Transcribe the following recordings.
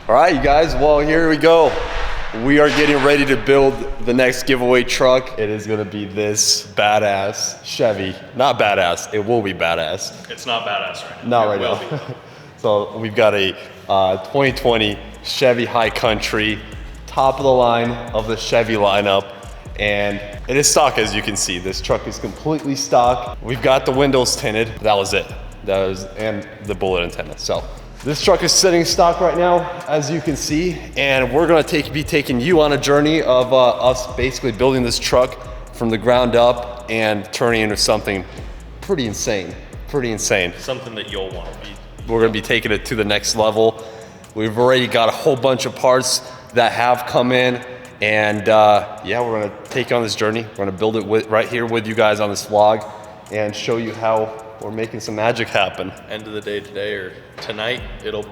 All right, you guys, well, here we go. We are getting ready to build the next giveaway truck. It is gonna be this badass Chevy. Not badass, it will be badass. It's not badass right now. Not right now. So we've got a 2020 Chevy HighCountry, top of the line of the Chevy lineup. And it is stock, as you can see. This truck is completely stock. We've got the windows tinted. That was it. And the bullet antenna. So this truck is sitting stock right now, as you can see. And we're gonna be taking you on a journey of us basically building this truck from the ground up and turning into something pretty insane. Something that you'll want to be. We're gonna be taking it to the next level. We've already got a whole bunch of parts that have come in. And yeah, we're gonna take you on this journey. We're gonna build it right here with you guys on this vlog and show you how we're making some magic happen. End of the day today or tonight, it'll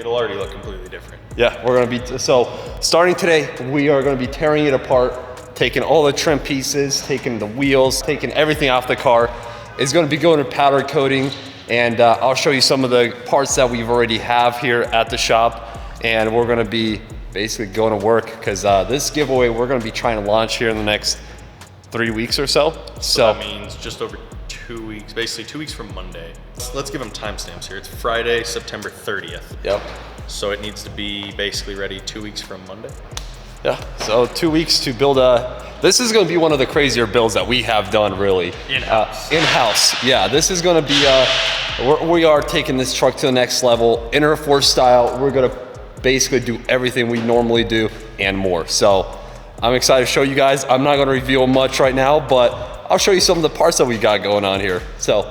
already look completely different. Yeah, we're gonna be, so starting today, we are gonna be tearing it apart, taking all the trim pieces, taking the wheels, taking everything off the car. It's gonna be going to powder coating, and I'll show you some of the parts that we've already have here at the shop, and we're gonna be basically going to work, because this giveaway we're going to be trying to launch here in the next 3 weeks or so. So that means just over 2 weeks, basically 2 weeks from Monday. Let's give them timestamps here. It's Friday, September 30th. Yep. So it needs to be basically ready 2 weeks from Monday. Yeah, so 2 weeks to build this is going to be one of the crazier builds that we have done, really. In-house. In-house, yeah. This is going to be, we are taking this truck to the next level. Inner four style, we're going to basically do everything we normally do and more. So I'm excited to show you guys. I'm not gonna reveal much right now, but I'll show you some of the parts that we got going on here. So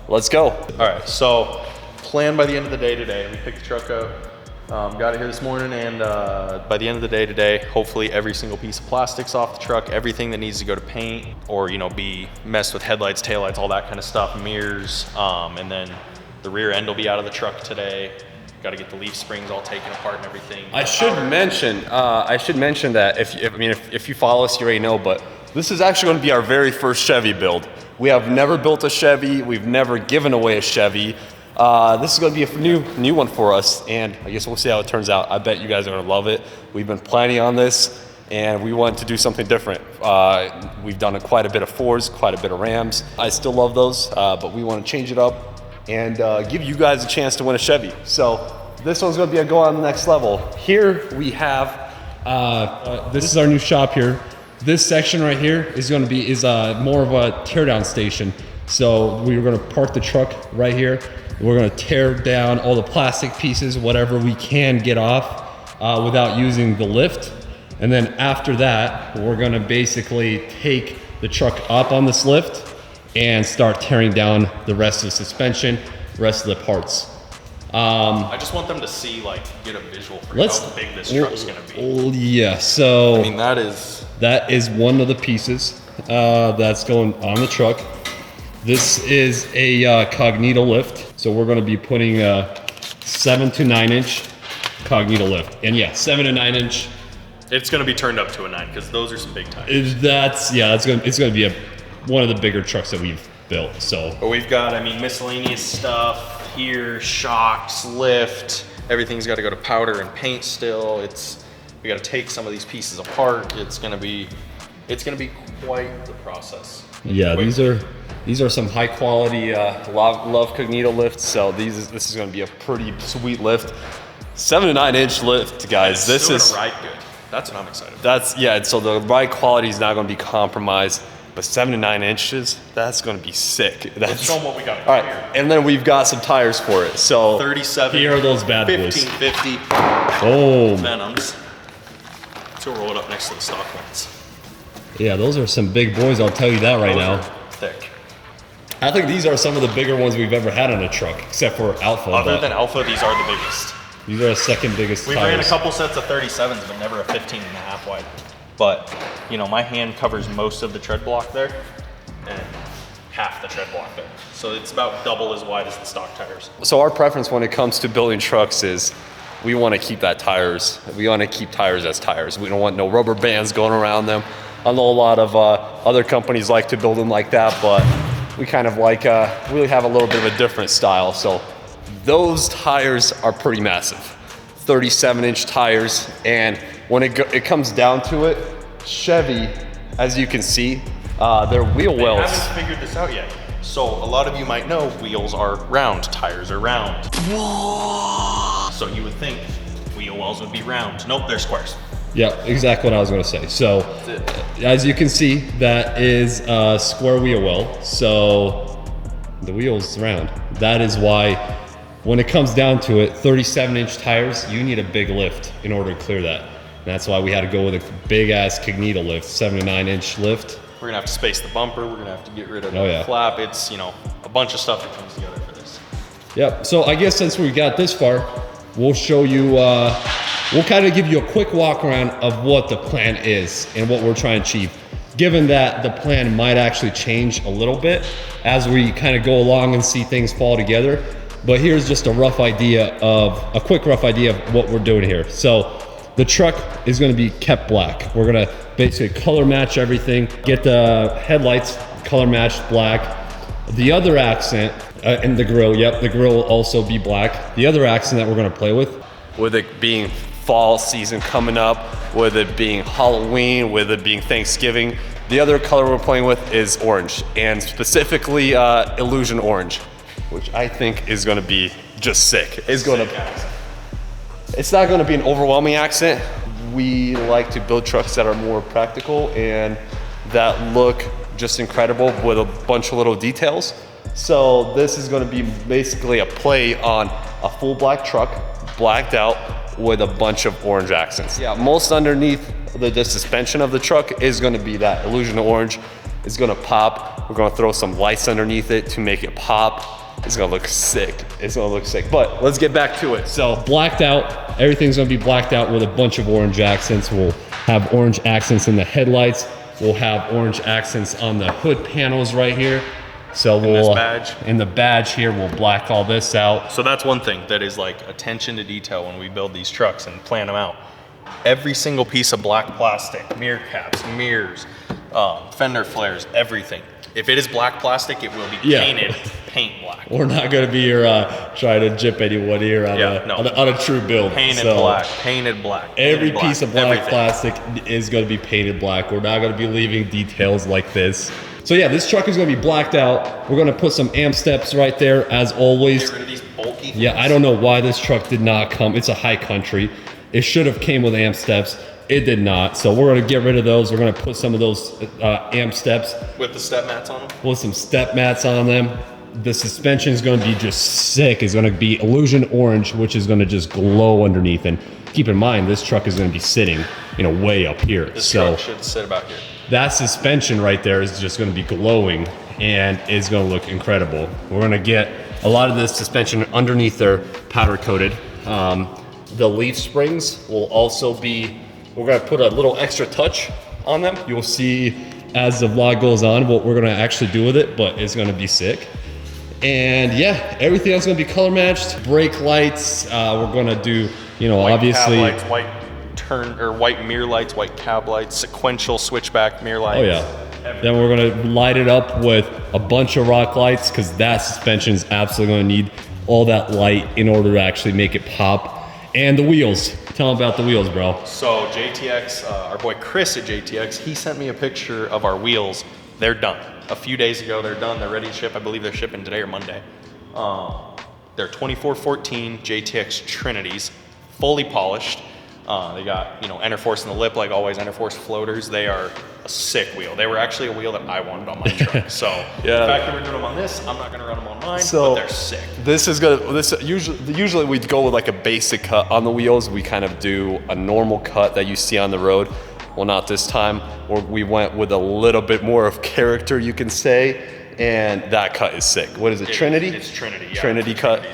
let's go. All right, so plan by the end of the day today. We picked the truck up, got it here this morning, and by the end of the day today, hopefully every single piece of plastic's off the truck, everything that needs to go to paint or be messed with headlights, taillights, all that kind of stuff, mirrors, and then the rear end will be out of the truck today. Got to get the leaf springs all taken apart and everything. I should mention that if you follow us, you already know, but this is actually going to be our very first Chevy build. We have never built a Chevy. We've never given away a Chevy. This is going to be a new one for us, and I guess we'll see how it turns out. I bet you guys are going to love it. We've been planning on this, and we want to do something different. We've done quite a bit of Fords, quite a bit of Rams. I still love those, but we want to change it up and give you guys a chance to win a Chevy. So this one's gonna be a go on the next level. Here we have, this is our new shop here. This section right here is gonna be more of a teardown station. So we're gonna park the truck right here. We're gonna tear down all the plastic pieces, whatever we can get off without using the lift. And then after that, we're gonna basically take the truck up on this lift and start tearing down the rest of the suspension, rest of the parts. I just want them to see, get a visual for how big this truck's gonna be. Oh yeah, so I mean, that is one of the pieces that's going on the truck. This is a Cognito lift, so we're gonna be putting a 7 to 9 inch Cognito lift, and yeah, 7 to 9 inch. It's gonna be turned up to a 9 because those are some big tires. It's gonna be one of the bigger trucks that we've built. So, but we've got, miscellaneous stuff here, shocks, lift. Everything's got to go to powder and paint still. We got to take some of these pieces apart. It's gonna be quite the process. Yeah, these are some high quality love Cognito lifts. So this is gonna be a pretty sweet lift. 7 to 9 inch lift, guys. This is ride good. That's what I'm excited about. So the ride quality is not gonna be compromised. But 7 to 9 inches, that's gonna be sick. Let's show them what we got. All right, and then we've got some tires for it. So 37. Here are those bad boys. 1550. Oh. Venoms. So we'll roll it up next to the stock ones. Yeah, those are some big boys. I'll tell you that right now. Thick. I think these are some of the bigger ones we've ever had on a truck, except for Alpha. Other than Alpha, these are the biggest. These are the second biggest We tires. ran a couple sets of 37s, but never a 15.5 wide. But, my hand covers most of the tread block there and half the tread block there. So it's about double as wide as the stock tires. So our preference when it comes to building trucks is we want to keep tires as tires. We don't want no rubber bands going around them. I know a lot of other companies like to build them like that, but we kind of really have a little bit of a different style. So those tires are pretty massive. 37-inch tires, and when it comes down to it, Chevy, as you can see, their wheel wells. I haven't figured this out yet. So a lot of you might know wheels are round, tires are round. So you would think wheel wells would be round. Nope, they're squares. Yeah, exactly what I was gonna say. So, as you can see, that is a square wheel well. So, the wheel's round. That is why, when it comes down to it, 37-inch tires, you need a big lift in order to clear that. And that's why we had to go with a big-ass Cognito lift, 7 to 9-inch lift. We're gonna have to space the bumper. We're gonna have to get rid of Oh, the yeah. flap. It's, you know, a bunch of stuff that comes together for this. Yep, so I guess since we got this far, we'll show you, we'll kind of give you a quick walk around of what the plan is and what we're trying to achieve. Given that the plan might actually change a little bit as we kind of go along and see things fall together. But here's just a quick rough idea of what we're doing here. So the truck is gonna be kept black. We're gonna basically color match everything, get the headlights color matched black. The other accent, and the grill, yep, the grill will also be black. The other accent that we're gonna play with it being fall season coming up, with it being Halloween, with it being Thanksgiving, the other color we're playing with is orange, and specifically Illusion Orange, which I think is gonna be just sick. It's not gonna be an overwhelming accent. We like to build trucks that are more practical and that look just incredible with a bunch of little details. So this is gonna be basically a play on a full black truck, blacked out with a bunch of orange accents. Yeah, most underneath the suspension of the truck is gonna be that Illusion Orange. It's gonna pop. We're gonna throw some lights underneath it to make it pop. It's gonna look sick. It's gonna look sick. But let's get back to it. So blacked out, everything's gonna be blacked out with a bunch of orange accents. We'll have orange accents in the headlights. We'll have orange accents on the hood panels right here. So this badge. In the badge here, we'll black all this out. So that's one thing that is like attention to detail when we build these trucks and plan them out. Every single piece of black plastic, mirror caps, mirrors, fender flares, everything. If it is black plastic, it will be painted paint black. We're not gonna be here trying to jip anyone here on, on a true build. Painted black, painted black. Every piece of black plastic is gonna be painted black. We're not gonna be leaving details like this. So yeah, this truck is gonna be blacked out. We're gonna put some amp steps right there as always. Get rid of these bulky things. Yeah, I don't know why this truck did not come. It's a HighCountry. It should have came with amp steps. It did not. So we're gonna get rid of those. We're gonna put some of those amp steps. With the step mats on them? With some step mats on them. The suspension is gonna be just sick. It's gonna be Illusion Orange, which is gonna just glow underneath. And keep in mind, this truck is gonna be sitting, way up here. This truck should sit about here. That suspension right there is just gonna be glowing and is gonna look incredible. We're gonna get a lot of this suspension underneath there powder coated. The leaf springs will also be, we're gonna put a little extra touch on them. You'll see as the vlog goes on what we're gonna actually do with it, but it's gonna be sick. And yeah, everything else is gonna be color matched. Brake lights, we're gonna do, White obviously. Cab lights, white mirror lights, white cab lights, sequential switchback mirror lights. Oh yeah. Then we're gonna light it up with a bunch of rock lights because that suspension is absolutely gonna need all that light in order to actually make it pop. And the wheels. Tell them about the wheels, bro. So JTX, our boy Chris at JTX, he sent me a picture of our wheels. They're done. A few days ago, they're done. They're ready to ship. I believe they're shipping today or Monday. They're 2414 JTX Trinities, fully polished. They got, Enterforce in the lip, like always, Enterforce floaters. They are a sick wheel. They were actually a wheel that I wanted on my truck. So the fact that we're doing them on this, I'm not gonna run them on mine, but they're sick. Usually we'd go with like a basic cut on the wheels. We kind of do a normal cut that you see on the road. Well, not this time. We went with a little bit more of character, you can say, and that cut is sick. What is it, Trinity? It's Trinity, yeah. Trinity cut.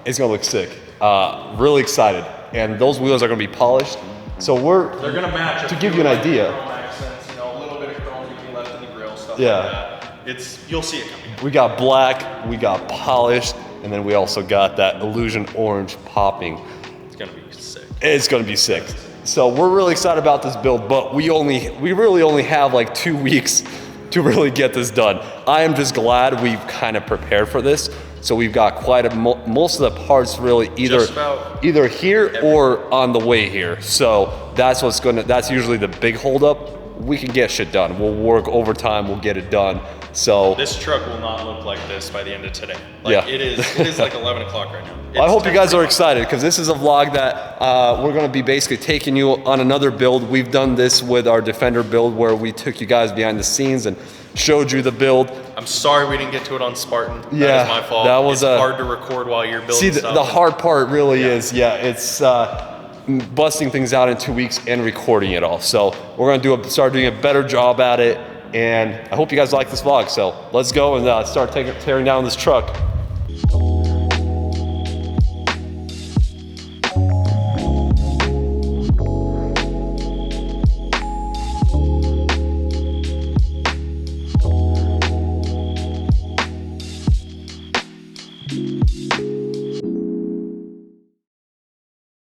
It's gonna look sick. Really excited. And those wheels are gonna be polished. So they're gonna match. To give you an idea. Accents, a little bit of chrome you can left in the grill, stuff Yeah. like that. You'll see it coming. We got black, we got polished, and then we also got that Illusion Orange popping. It's gonna be sick. It's gonna be sick. So we're really excited about this build, but we really only have like 2 weeks to really get this done. I am just glad we've kind of prepared for this. So we've got quite a most of the parts really either here or on the way here. So that's that's usually the big holdup. We can get shit done. We'll work overtime. We'll get it done. So this truck will not look like this by the end of today. Yeah. It is like 11 o'clock right now. I hope you guys are excited because this is a vlog that we're going to be basically taking you on another build. We've done this with our Defender build where we took you guys behind the scenes and showed you the build. I'm sorry we didn't get to it on Spartan. Yeah, that is my fault. that was it's hard to record while you're building See, stuff. the hard part really is, it's busting things out in 2 weeks and recording it all. So we're going to start doing a better job at it. And I hope you guys like this vlog. So let's go and start tearing down this truck.